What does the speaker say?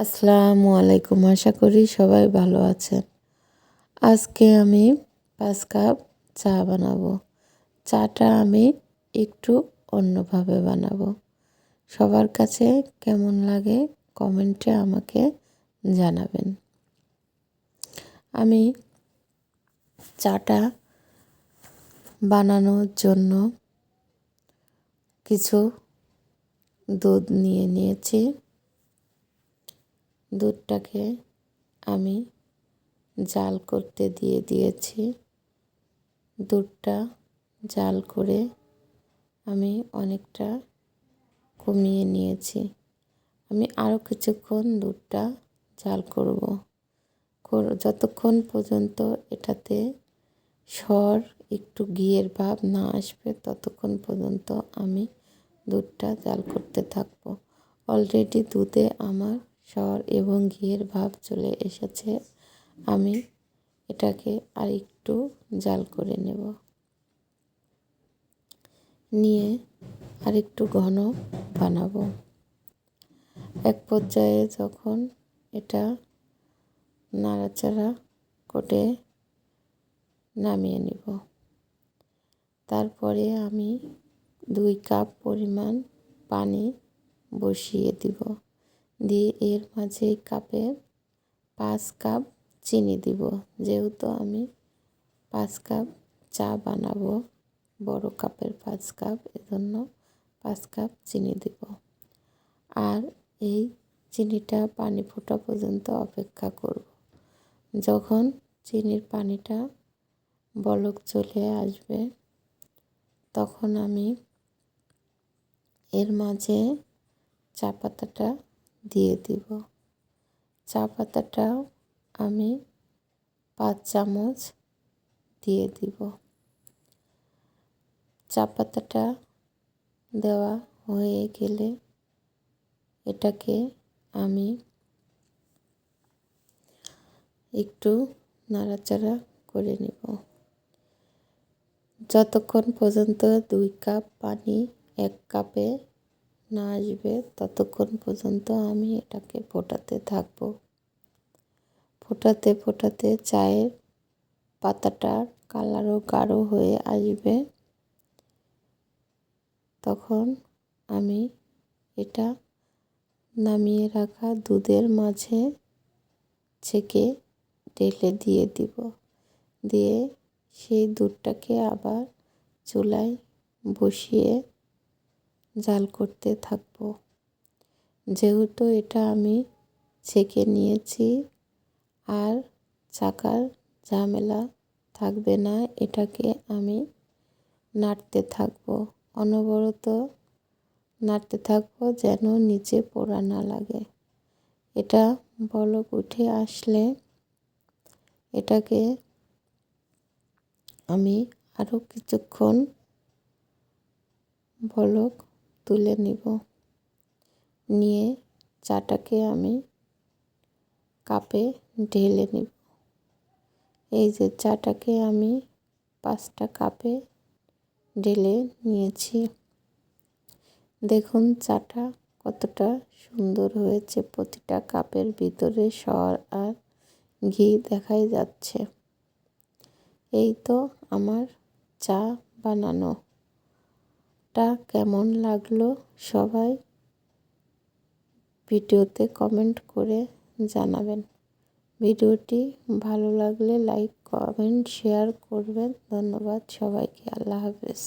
আসসালামু আলাইকুম, আশা করি সবাই ভালো আছেন। আজকে আমি 5 কাপ চা বানাবো। চাটা আমি একটু অন্যভাবে বানাবো। সবার কাছে কেমন লাগে কমেন্টে আমাকে জানাবেন। আমি চাটা বানানোর জন্য কিছু দুধ নিয়ে নিয়েছি। দুধটাকে আমি জাল করতে দিয়ে দিয়েছি। দুধটা জাল করে আমি অনেকটা কমিয়ে নিয়েছি। আমি আরও কিছুক্ষণ দুধটা জাল করব। যতক্ষণ পর্যন্ত এটাতে সর একটু ঘিয়ের ভাব না আসবে ততক্ষণ পর্যন্ত আমি দুধটা জাল করতে থাকব। অলরেডি দুধে আমার সর এবং ঘিয়ের ভাব চলে এসেছে। আমি এটাকে আর একটু জাল করে নেব। নিয়ে আর একটু ঘন বানাবো। এক পর্যায়ে যখন এটা নাড়াচাড়া করে নামিয়ে নিব, তারপরে আমি 2 কাপ পরিমাণ পানি বসিয়ে দিব। দিয়ে এর মাঝে কাপে 5 কাপ চিনি দিব। যেহেতু আমি 5 কাপ চা বানাবো, বড় কাপের 5 কাপ, এজন্য 5 কাপ চিনি দিব। আর এই চিনিটা পানি ফোটা পর্যন্ত অপেক্ষা করব। যখন চিনির পানিটা বলক চলে আসবে তখন আমি এর মাঝে চা পাতাটা দিয়ে দিব। চা পাতাটাও আমি 5 চামচ দিয়ে দিব। চা পাতাটা দেওয়া হয়ে গেলে এটাকে আমি একটু নাড়াচাড়া করে নেব। যতক্ষণ পর্যন্ত 2 কাপ পানি 1 কাপে না আসবে ততক্ষণ পর্যন্ত আমি এটাকে ফোটাতে থাকব। ফোটাতে ফোটাতে চায়ের পাতাটার কালারও গাঢ় হয়ে আসবে। তখন আমি এটা নামিয়ে রাখা দুধের মাঝে ছেঁকে ঢেলে দিয়ে দিব। দিয়ে সেই দুধটাকে আবার চুলায় বসিয়ে জাল করতে থাকব। যেহেতু এটা আমি ছেঁকে নিয়েছি আর ছাঁকার ঝামেলা থাকবে না, এটাকে আমি নাড়তে থাকব। অনবরত নাড়তে থাকবো যেন নিচে পোড়া না লাগে। এটা বলক উঠে আসলে এটাকে আমি আরও কিছুক্ষণ বলক তুলে নিব। নিয়ে চাটাকে আমি কাপে ঢেলে নিব। এই যে চাটাকে আমি 5টা কাপে ঢেলে নিয়েছি। দেখুন চাটা কতটা সুন্দর হয়েছে। প্রতিটা কাপের ভিতরে সর আর ঘি দেখাই যাচ্ছে। এই তো আমার চা বানানোটা কেমন লাগলো সবাই ভিডিওতে কমেন্ট করে জানাবেন। ভিডিওটি ভালো লাগলে লাইক, কমেন্ট, শেয়ার করবেন। ধন্যবাদ সবাইকে। আল্লাহ হাফেজ।